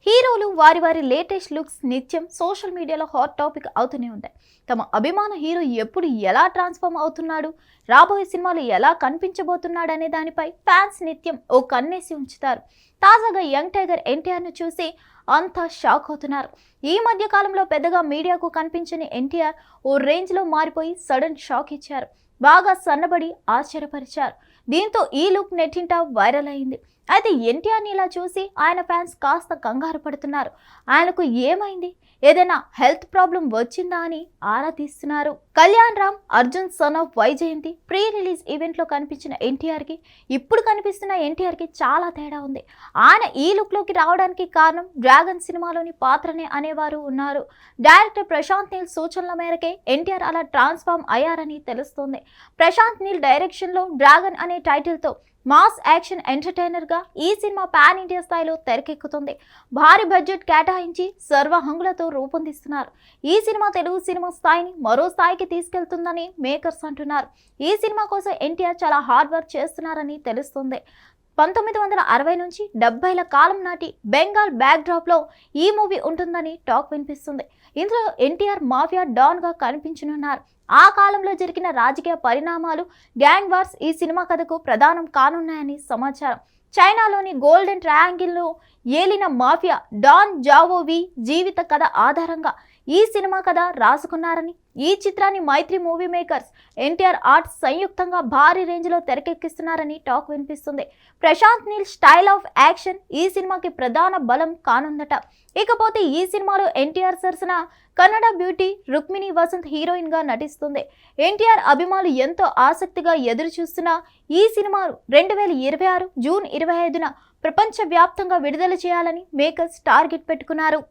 హీరోలు వారి వారి లేటెస్ట్ లుక్స్ నిత్యం సోషల్ మీడియాలో హాట్ టాపిక్ అవుతూనే ఉంటాయి. తమ అభిమాన హీరో ఎప్పుడు ఎలా ట్రాన్స్ఫార్మ్ అవుతున్నాడు, రాబోయే సినిమాలు ఎలా కనిపించబోతున్నాడు అనే దానిపై ఫ్యాన్స్ నిత్యం ఓ కన్నేసి ఉంచుతారు. తాజాగా యంగ్ టైగర్ ఎన్టీఆర్ను చూసి అంతా షాక్ అవుతున్నారు. ఈ మధ్య కాలంలో పెద్దగా మీడియాకు కనిపించని ఎన్టీఆర్ ఓ రేంజ్లో మారిపోయి సడన్ షాక్ ఇచ్చారు. బాగా సన్నబడి ఆశ్చర్యపరిచారు. దీంతో ఈ లుక్ నెట్టింట వైరల్ అయింది. అయితే ఎన్టీఆర్ని ఇలా చూసి ఆయన ఫ్యాన్స్ కాస్త కంగారు పడుతున్నారు. ఆయనకు ఏమైంది, ఏదైనా హెల్త్ ప్రాబ్లం వచ్చిందా అని ఆరా తీస్తున్నారు. Kalyan Ram Arjun son of Vyjayanthi pre release event లో కనిపించిన ఎన్టీఆర్ కి ఇప్పుడు కనిపిస్తున్న ఎన్టీఆర్ కి చాలా తేడా ఉంది. ఆయన ఈ లుక్ లోకి రావడానికి కారణం డ్రాగన్ సినిమాలోని పాత్రనే అనేవారు ఉన్నారు. డైరెక్టర్ ప్రశాంత్ నీల్ సూచనల మేరకే ఎన్టీఆర్ అలా ట్రాన్స్ఫార్మ్ అయ్యారని తెలుస్తోంది. ప్రశాంత్ నీల్ డైరెక్షన్ లో డ్రాగన్ అనే టైటిల్ తో మాస్ యాక్షన్ ఎంటర్టైనర్ గా ఈ సినిమా పాన్ ఇండియా స్థాయిలో తెరకెక్కుతుంది. భారీ బడ్జెట్ కేటాయించి సర్వహంగులతో రూపొందిస్తున్నారు. ఈ సినిమా తెలుగు సినిమా స్థాయిని మరో స్థాయికి తీసుకెళ్తుందని మేకర్స్ అంటున్నారు. ఈ సినిమా కోసం ఎన్టీఆర్ చాలా హార్డ్ వర్క్ చేస్తున్నారని తెలుస్తుంది. 1960 నుంచి 70ల కాలం నాటి బెంగాల్ బ్యాక్ డ్రాప్ లో ఈ మూవీ ఉంటుందని టాక్ వినిపిస్తుంది. ఇందులో ఎన్టీఆర్ మాఫియా డాన్ గా కనిపించనున్నారు. ఆ కాలంలో జరిగిన రాజకీయ పరిణామాలు, గ్యాంగ్ వార్స్ ఈ సినిమా కథకు ప్రధానం కానున్నాయని సమాచారం. చైనాలోని గోల్డెన్ ట్రయాంగిల్ లో ఏలిన మాఫియా డాన్ జావోవి జీవిత కథ ఆధారంగా ఈ సినిమా కథ రాసుకున్నారని, ఈ చిత్రాన్ని Mythri Movie Makers, NTR Arts సంయుక్తంగా భారీ రేంజ్ లో తెరకెక్కిస్తున్నారని టాక్ వినిపిస్తుంది. Prashanth Neel style of action ఈ సినిమాకి ప్రధాన బలం కానుందట. ఇకపోతే ఈ సినిమాలో ఎన్టీఆర్ సరసన కన్నడ బ్యూటీ రుక్మిణి వసంత్ హీరోయిన్ గా నటిస్తుంది. ఎన్టీఆర్ అభిమానులు ఎంతో ఆసక్తిగా ఎదురు చూస్తున్న ఈ సినిమాను 2026 జూన్ 25న ప్రపంచవ్యాప్తంగా విడుదల చేయాలని మేకర్స్ టార్గెట్ పెట్టుకున్నారు.